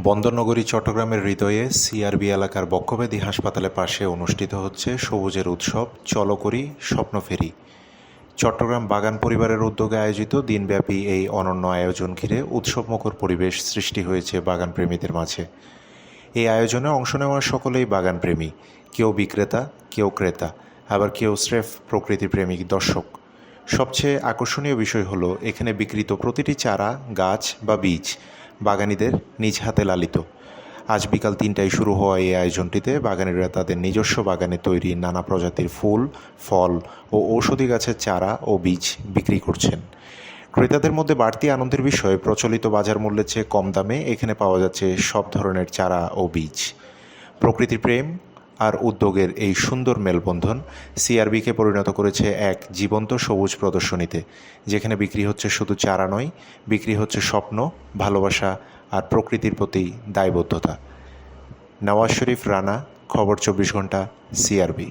বন্দরনগরী চট্টগ্রামের হৃদয়ে সিআরবি এলাকার বক্ষব্যাধি হাসপাতালের পাশে অনুষ্ঠিত হচ্ছে সবুজের উৎসব চলো করি স্বপ্ন ফেরি। চট্টগ্রাম বাগান পরিবারের উদ্যোগে আয়োজিত দিনব্যাপী এই অনন্য আয়োজন ঘিরে উৎসবমুখর পরিবেশ সৃষ্টি হয়েছে বাগান প্রেমীদের মাঝে। এই আয়োজনে অংশ নেওয়া সকলেই বাগানপ্রেমী, কেউ বিক্রেতা, কেউ ক্রেতা, আবার কেউ স্রেফ প্রকৃতিপ্রেমিক দর্শক। সবচেয়ে আকর্ষণীয় বিষয় হলো এখানে বিক্রিত প্রতিটি চারা, গাছ বা বীজ বাগানীদের নিজ হাতে লালিত। আজ বিকাল ৩টায় শুরু হওয়া এই আয়োজনটিতে বাগানীরা তাদের নিজস্ব বাগানে তৈরি নানা প্রজাতির ফুল, ফল ও ঔষধি গাছের চারা ও বীজ বিক্রি করছেন। ক্রেতাদের মধ্যে বাড়তি আনন্দের বিষয় প্রচলিত বাজার মূল্যের চেয়ে কম দামে এখানে পাওয়া যাচ্ছে সব ধরনের চারা ও বীজ। প্রকৃতির প্রেম আর উদ্যোগের এই সুন্দর মেলবন্ধন সিআরবিকে পরিণত করেছে এক জীবন্ত সবুজ প্রদর্শনীতে, যেখানে বিক্রি হচ্ছে শুধু চারা নয়, বিক্রি হচ্ছে স্বপ্ন, ভালোবাসা আর প্রকৃতির প্রতি দায়বদ্ধতা। নওয়াজ শরীফ রানা, খবর ২৪ ঘন্টা, সিআরবি।